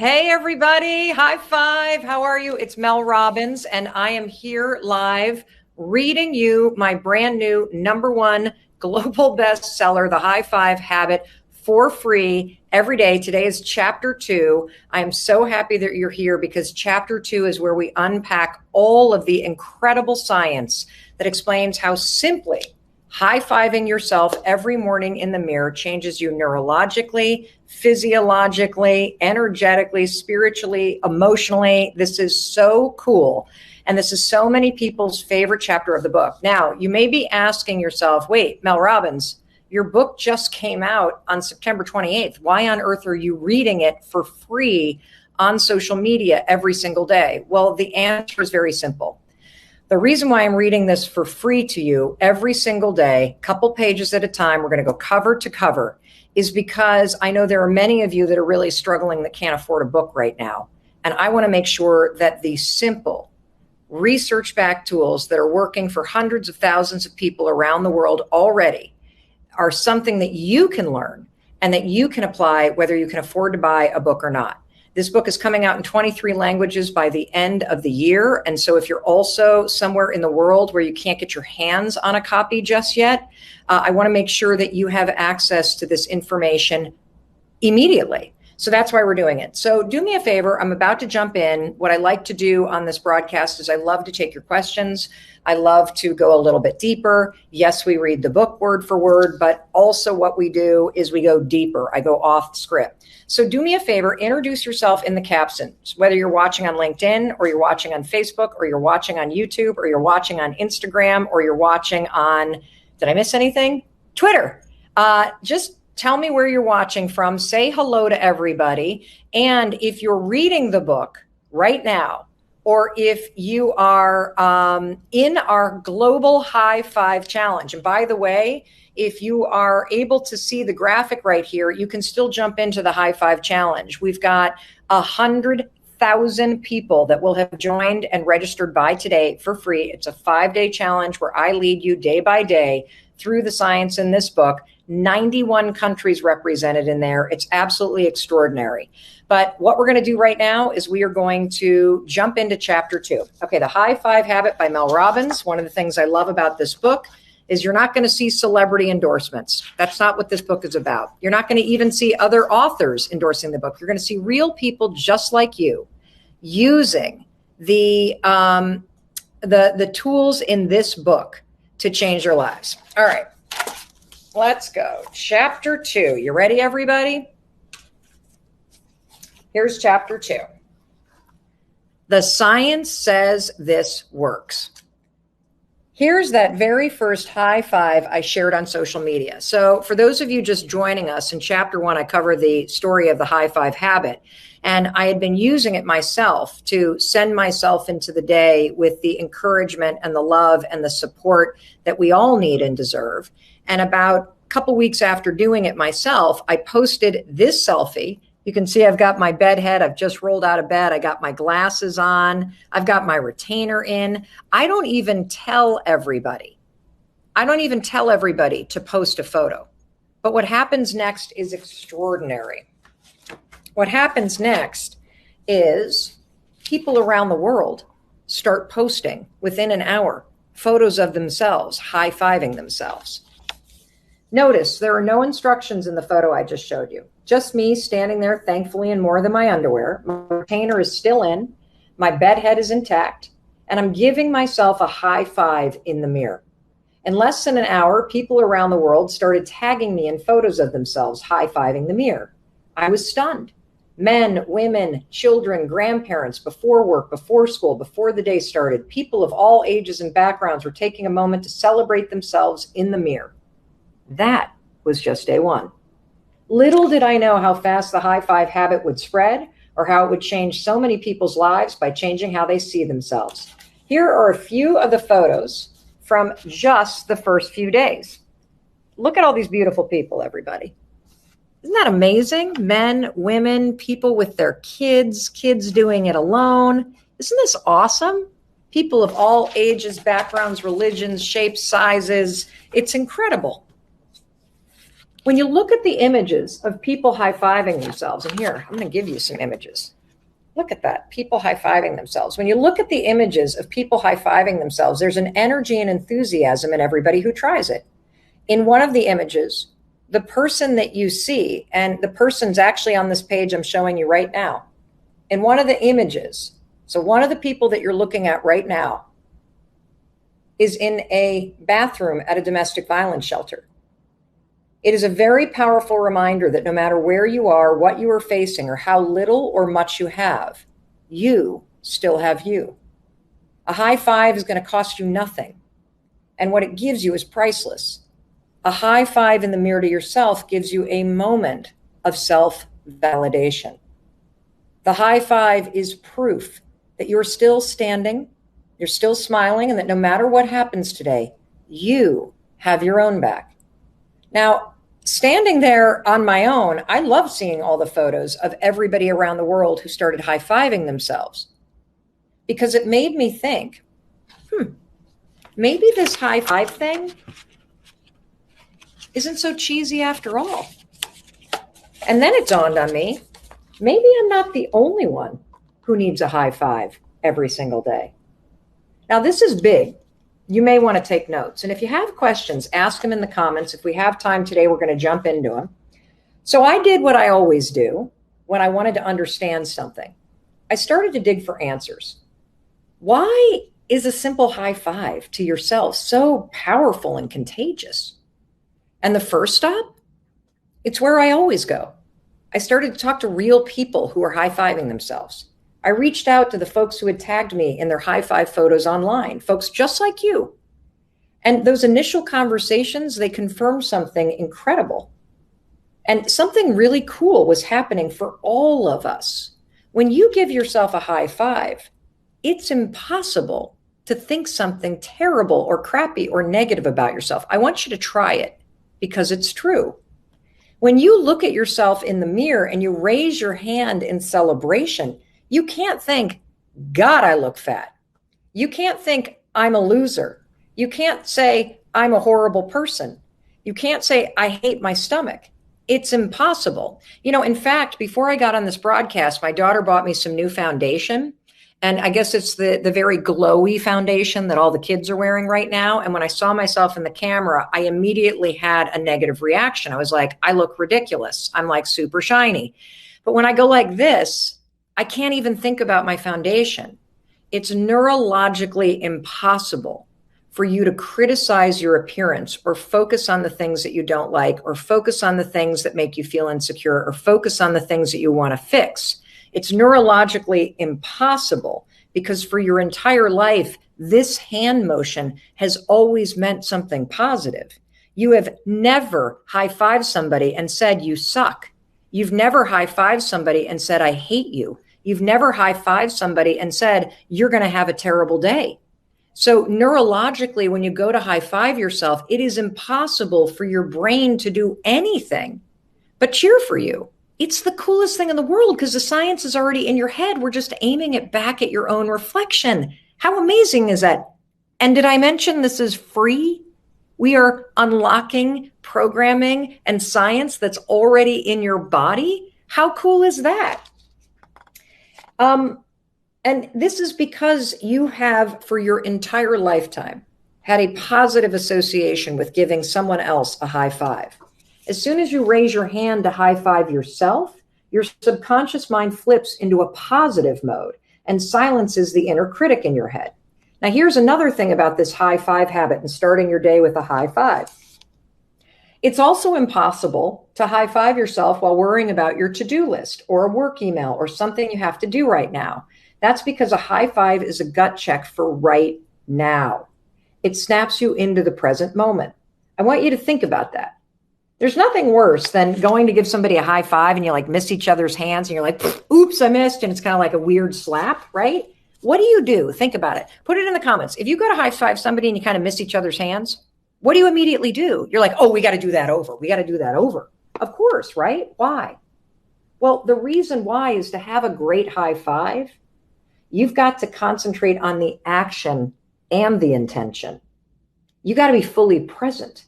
Hey, everybody. High five. How are you? It's Mel Robbins, and I am here live reading you my brand new #1 global bestseller, The High Five Habit, for free every day. Today is chapter 2. I am so happy that you're here because chapter 2 is where we unpack all of the incredible science that explains how simply high-fiving yourself every morning in the mirror changes you neurologically, physiologically, energetically, spiritually, emotionally. This is so cool. And this is so many people's favorite chapter of the book. Now, you may be asking yourself, wait, Mel Robbins, your book just came out on September 28th. Why on earth are you reading it for free on social media every single day? Well, the answer is very simple. The reason why I'm reading this for free to you every single day, couple pages at a time, we're going to go cover to cover, is because I know there are many of you that are really struggling that can't afford a book right now. And I want to make sure that the simple research-backed tools that are working for hundreds of thousands of people around the world already are something that you can learn and that you can apply whether you can afford to buy a book or not. This book is coming out in 23 languages by the end of the year. And so if you're also somewhere in the world where you can't get your hands on a copy just yet, I want to make sure that you have access to this information immediately. So that's why we're doing it. So do me a favor. I'm about to jump in. What I like to do on this broadcast is I love to take your questions. I love to go a little bit deeper. Yes, we read the book word for word, but also what we do is we go deeper. I go off script. So do me a favor, introduce yourself in the captions, whether you're watching on LinkedIn or you're watching on Facebook or you're watching on YouTube or you're watching on Instagram or you're watching on, did I miss anything? Twitter. Just tell me where you're watching from. Say hello to everybody. And if you're reading the book right now, or if you are in our global high five challenge, and by the way, if you are able to see the graphic right here, you can still jump into the high five challenge. We've got 100,000 people that will have joined and registered by today for free. It's a 5-day challenge where I lead you day by day through the science in this book. 91 countries represented in there. It's absolutely extraordinary. But what we're going to do right now is we are going to jump into chapter 2. Okay, The High Five Habit by Mel Robbins. One of the things I love about this book is you're not going to see celebrity endorsements. That's not what this book is about. You're not going to even see other authors endorsing the book. You're going to see real people just like you using the tools in this book to change their lives. All right. Let's go. Chapter 2. You ready, everybody? Here's chapter 2. The science says this works. Here's that very first high five I shared on social media. So for those of you just joining us, in chapter 1, I cover the story of the high five habit. And I had been using it myself to send myself into the day with the encouragement and the love and the support that we all need and deserve. And about a couple weeks after doing it myself, I posted this selfie. You can see I've got my bed head. I've just rolled out of bed. I got my glasses on. I've got my retainer in. I don't even tell everybody to post a photo. But what happens next is extraordinary. What happens next is people around the world start posting within an hour photos of themselves, high-fiving themselves. Notice there are no instructions in the photo I just showed you. Just me standing there, thankfully, in more than my underwear. My retainer is still in. My bed head is intact. And I'm giving myself a high five in the mirror. In less than an hour, people around the world started tagging me in photos of themselves high-fiving the mirror. I was stunned. Men, women, children, grandparents, before work, before school, before the day started, people of all ages and backgrounds were taking a moment to celebrate themselves in the mirror. That was just day 1. Little did I know how fast the high five habit would spread or how it would change so many people's lives by changing how they see themselves. Here are a few of the photos from just the first few days. Look at all these beautiful people, everybody. Isn't that amazing? Men, women, people with their kids doing it alone. Isn't this awesome? People of all ages, backgrounds, religions, shapes, sizes. It's incredible. When you look at the images of people high-fiving themselves, and here, I'm going to give you some images. Look at that, people high-fiving themselves. When you look at the images of people high-fiving themselves, there's an energy and enthusiasm in everybody who tries it. In one of the images, the person that you see, and the person's actually on this page I'm showing you right now, in one of the images, so one of the people that you're looking at right now is in a bathroom at a domestic violence shelter. It is a very powerful reminder that no matter where you are, what you are facing, or how little or much you still have you. A high five is going to cost you nothing, and what it gives you is priceless. A high five in the mirror to yourself gives you a moment of self-validation. The high five is proof that you're still standing, you're still smiling, and that no matter what happens today, you have your own back. Now, standing there on my own, I love seeing all the photos of everybody around the world who started high-fiving themselves, because it made me think, maybe this high five thing isn't so cheesy after all. And then it dawned on me, maybe I'm not the only one who needs a high five every single day. Now, this is big. You may want to take notes. And if you have questions, ask them in the comments. If we have time today, we're going to jump into them. So I did what I always do when I wanted to understand something. I started to dig for answers. Why is a simple high five to yourself so powerful and contagious? And the first stop, it's where I always go. I started to talk to real people who are high-fiving themselves. I reached out to the folks who had tagged me in their high five photos online, folks just like you. And those initial conversations, they confirmed something incredible. And something really cool was happening for all of us. When you give yourself a high five, it's impossible to think something terrible or crappy or negative about yourself. I want you to try it because it's true. When you look at yourself in the mirror and you raise your hand in celebration, you can't think, God, I look fat. You can't think, I'm a loser. You can't say, I'm a horrible person. You can't say, I hate my stomach. It's impossible. In fact, before I got on this broadcast, my daughter bought me some new foundation. And I guess it's the very glowy foundation that all the kids are wearing right now. And when I saw myself in the camera, I immediately had a negative reaction. I was like, I look ridiculous. I'm like super shiny. But when I go like this, I can't even think about my foundation. It's neurologically impossible for you to criticize your appearance or focus on the things that you don't like, or focus on the things that make you feel insecure, or focus on the things that you want to fix. It's neurologically impossible because for your entire life, this hand motion has always meant something positive. You have never high-fived somebody and said, you suck. You've never high-fived somebody and said, I hate you. You've never high-fived somebody and said, you're going to have a terrible day. So neurologically, when you go to high-five yourself, it is impossible for your brain to do anything but cheer for you. It's the coolest thing in the world because the science is already in your head. We're just aiming it back at your own reflection. How amazing is that? And did I mention this is free? We are unlocking programming and science that's already in your body. How cool is that? And this is because you have, for your entire lifetime, had a positive association with giving someone else a high five. As soon as you raise your hand to high five yourself, your subconscious mind flips into a positive mode and silences the inner critic in your head. Now, here's another thing about this high five habit and starting your day with a high five. It's also impossible to high five yourself while worrying about your to-do list or a work email or something you have to do right now. That's because a high five is a gut check for right now. It snaps you into the present moment. I want you to think about that. There's nothing worse than going to give somebody a high five and you like miss each other's hands and you're like, oops, I missed. And it's kind of like a weird slap, right? What do? Think about it. Put it in the comments. If you go to high five somebody and you kind of miss each other's hands, what do you immediately do? You're like, oh, we got to do that over. We got to do that over. Of course, right? Why? Well, the reason why is to have a great high five, you've got to concentrate on the action and the intention. You got to be fully present.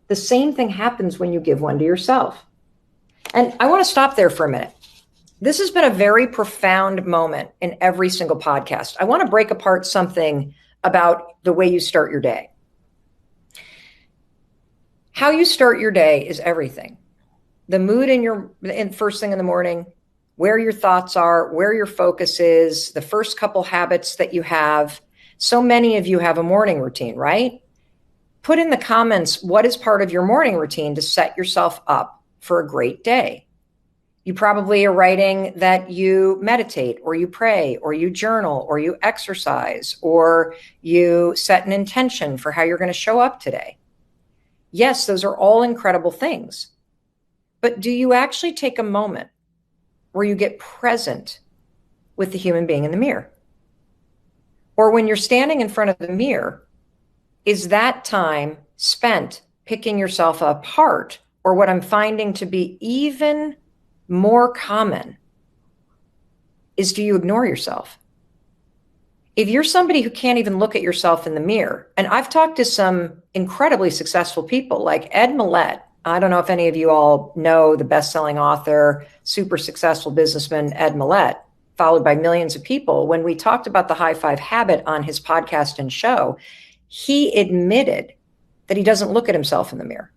The same thing happens when you give one to yourself. And I want to stop there for a minute. This has been a very profound moment in every single podcast. I want to break apart something about the way you start your day. How you start your day is everything. The mood in first thing in the morning, where your thoughts are, where your focus is, the first couple habits that you have. So many of you have a morning routine, right? Put in the comments, what is part of your morning routine to set yourself up for a great day? You probably are writing that you meditate or you pray or you journal or you exercise or you set an intention for how you're going to show up today. Yes, those are all incredible things. But do you actually take a moment where you get present with the human being in the mirror? Or when you're standing in front of the mirror, is that time spent picking yourself apart? Or what I'm finding to be even more common is, do you ignore yourself? If you're somebody who can't even look at yourself in the mirror, and I've talked to some incredibly successful people like Ed Mylett. I don't know if any of you all know the best-selling author, super successful businessman, Ed Mylett, followed by millions of people. When we talked about the high five habit on his podcast and show, he admitted that he doesn't look at himself in the mirror.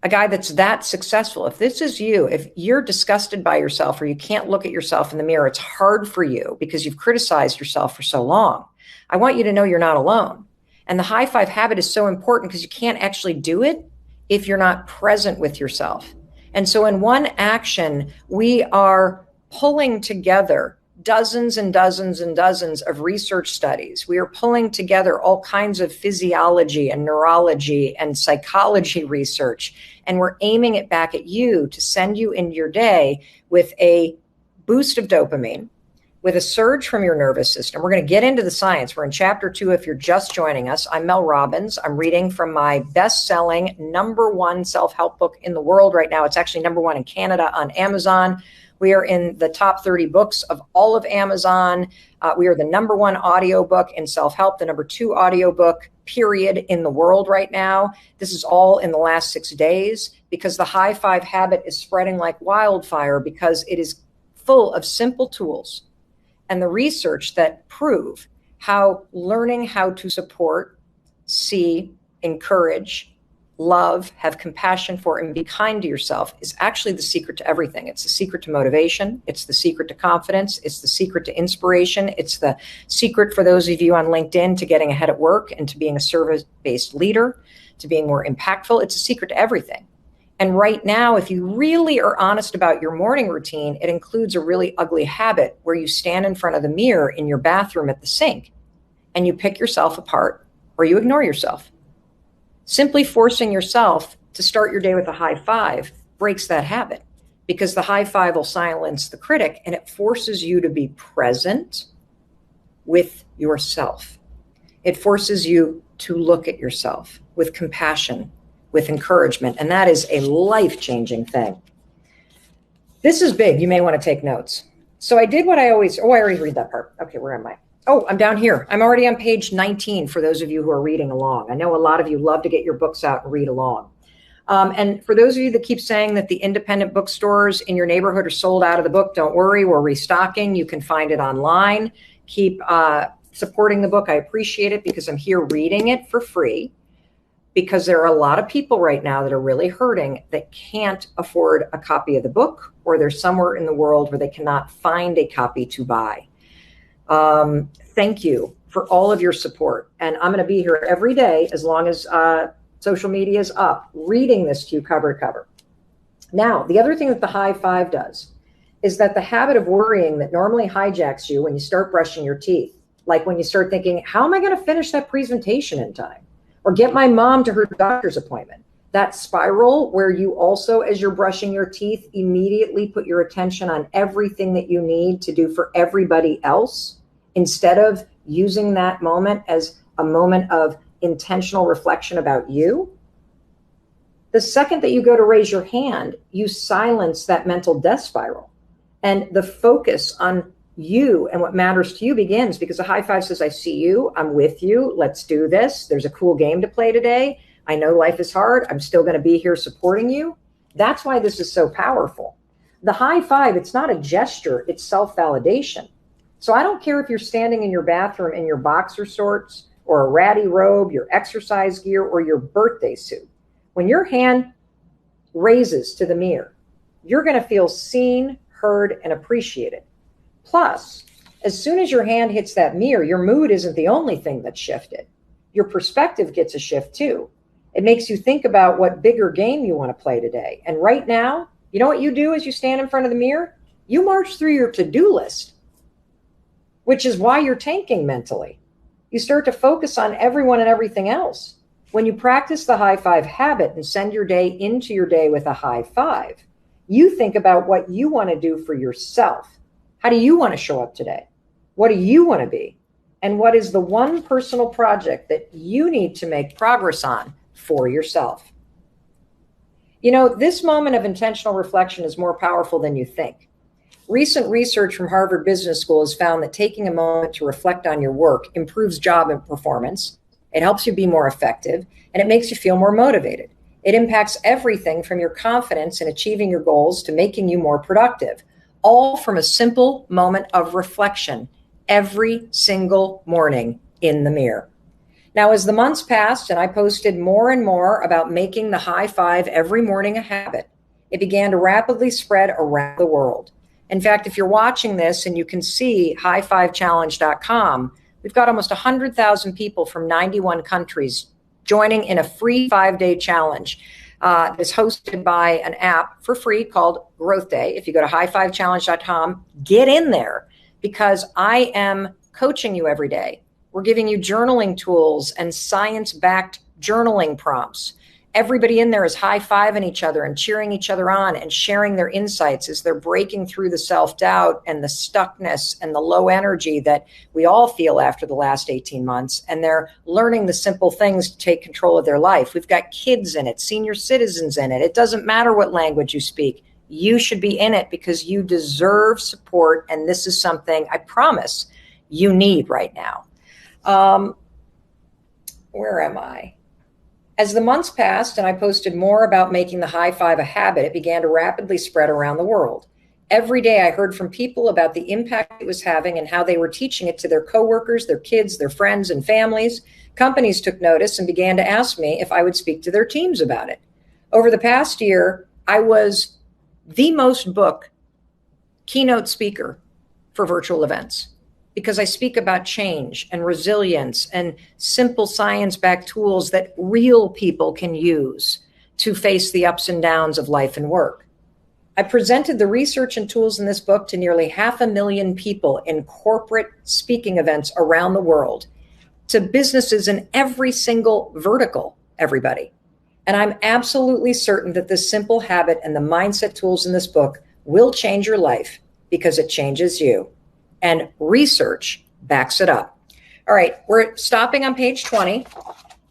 A guy that's that successful. If this is you, if you're disgusted by yourself or you can't look at yourself in the mirror, it's hard for you because you've criticized yourself for so long. I want you to know you're not alone. And the high five habit is so important because you can't actually do it if you're not present with yourself. And so in one action, we are pulling together dozens and dozens and dozens of research studies. We are pulling together all kinds of physiology and neurology and psychology research, and we're aiming it back at you to send you into your day with a boost of dopamine, with a surge from your nervous system. We're going to get into the science. We're in chapter 2 if you're just joining us. I'm Mel Robbins. I'm reading from my best-selling #1 self-help book in the world right now. It's actually #1 in Canada on Amazon. We are in the top 30 books of all of Amazon. We are the #1 audiobook in self-help, the #2 audiobook, period, in the world right now. This is all in the last 6 days because the high five habit is spreading like wildfire because it is full of simple tools and the research that prove how learning how to support, see, encourage, love, have compassion for, and be kind to yourself is actually the secret to everything. It's the secret to motivation. It's the secret to confidence. It's the secret to inspiration. It's the secret for those of you on LinkedIn to getting ahead at work and to being a service-based leader, to being more impactful. It's a secret to everything. And right now, if you really are honest about your morning routine, it includes a really ugly habit where you stand in front of the mirror in your bathroom at the sink and you pick yourself apart or you ignore yourself. Simply forcing yourself to start your day with a high five breaks that habit because the high five will silence the critic and it forces you to be present with yourself. It forces you to look at yourself with compassion, with encouragement, and that is a life-changing thing. This is big. You may want to take notes. So I did what I already read that part. Okay, where am I? Oh, I'm down here. I'm already on page 19 for those of you who are reading along. I know a lot of you love to get your books out and read along. And for those of you that keep saying that the independent bookstores in your neighborhood are sold out of the book, don't worry, we're restocking. You can find it online. Keep supporting the book. I appreciate it because I'm here reading it for free because there are a lot of people right now that are really hurting that can't afford a copy of the book, or they're somewhere in the world where they cannot find a copy to buy. Thank you for all of your support. And I'm going to be here every day as long as social media is up, reading this to you cover to cover. Now, the other thing that the high five does is that the habit of worrying that normally hijacks you when you start brushing your teeth, like when you start thinking, how am I going to finish that presentation in time? Or get my mom to her doctor's appointment. That spiral where you also, as you're brushing your teeth, immediately put your attention on everything that you need to do for everybody else, instead of using that moment as a moment of intentional reflection about you. The second that you go to raise your hand, you silence that mental death spiral. And the focus on you and what matters to you begins, because a high five says, I see you, I'm with you, let's do this. There's a cool game to play today. I know life is hard. I'm still going to be here supporting you. That's why this is so powerful. The high five, it's not a gesture, it's self-validation. So I don't care if you're standing in your bathroom in your boxer shorts or a ratty robe, your exercise gear, or your birthday suit. When your hand raises to the mirror, you're going to feel seen, heard, and appreciated. Plus, as soon as your hand hits that mirror, your mood isn't the only thing that's shifted. Your perspective gets a shift too. It makes you think about what bigger game you want to play today. And right now, you know what you do as you stand in front of the mirror? You march through your to-do list, which is why you're tanking mentally. You start to focus on everyone and everything else. When you practice the high five habit and send your day into your day with a high five, you think about what you want to do for yourself. How do you want to show up today? What do you want to be? And what is the one personal project that you need to make progress on for yourself? You know, this moment of intentional reflection is more powerful than you think. Recent research from Harvard Business School has found that taking a moment to reflect on your work improves job and performance. It helps you be more effective, and it makes you feel more motivated. It impacts everything from your confidence in achieving your goals to making you more productive, all from a simple moment of reflection every single morning in the mirror. Now, as the months passed and I posted more and more about making the high five every morning a habit, it began to rapidly spread around the world. In fact, if you're watching this and you can see highfivechallenge.com, we've got almost 100,000 people from 91 countries joining in a free 5-day challenge that's hosted by an app for free called Growth Day. If you go to highfivechallenge.com, get in there because I am coaching you every day. We're giving you journaling tools and science-backed journaling prompts. Everybody in there is high-fiving each other and cheering each other on and sharing their insights as they're breaking through the self-doubt and the stuckness and the low energy that we all feel after the last 18 months. And they're learning the simple things to take control of their life. We've got kids in it, senior citizens in it. It doesn't matter what language you speak. You should be in it because you deserve support. And this is something I promise you need right now. Where am I? As the months passed and I posted more about making the high five a habit, it began to rapidly spread around the world. Every day I heard from people about the impact it was having and how they were teaching it to their coworkers, their kids, their friends, and families. Companies took notice and began to ask me if I would speak to their teams about it. Over the past year, I was the most booked keynote speaker for virtual events, because I speak about change and resilience and simple science-backed tools that real people can use to face the ups and downs of life and work. I presented the research and tools in this book to nearly 500,000 people in corporate speaking events around the world, to businesses in every single vertical, everybody. And I'm absolutely certain that this simple habit and the mindset tools in this book will change your life because it changes you. And research backs it up. All right, we're stopping on page 20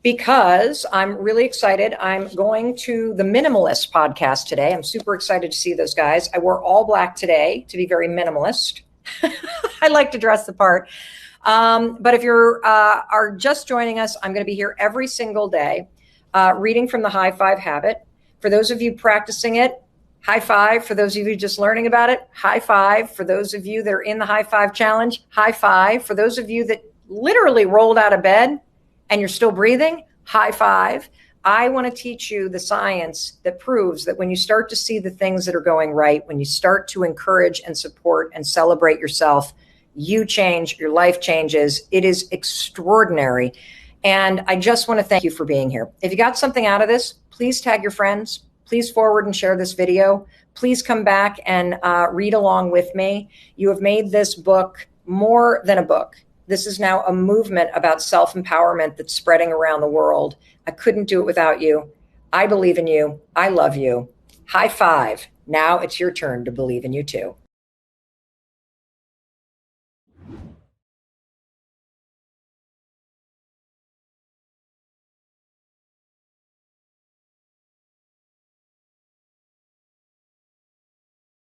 because I'm really excited. I'm going to the Minimalist podcast today. I'm super excited to see those guys. I wore all black today to be very minimalist. I like to dress the part. But if you are just joining us, I'm going to be here every single day reading from the High Five Habit. For those of you practicing it, high five. For those of you just learning about it, high five. For those of you that are in the High Five Challenge, high five. For those of you that literally rolled out of bed and you're still breathing, high five. I want to teach you the science that proves that when you start to see the things that are going right, when you start to encourage and support and celebrate yourself, you change, your life changes. It is extraordinary. And I just want to thank you for being here. If you got something out of this, please tag your friends. Please forward and share this video. Please come back and read along with me. You have made this book more than a book. This is now a movement about self-empowerment that's spreading around the world. I couldn't do it without you. I believe in you. I love you. High five. Now it's your turn to believe in you too.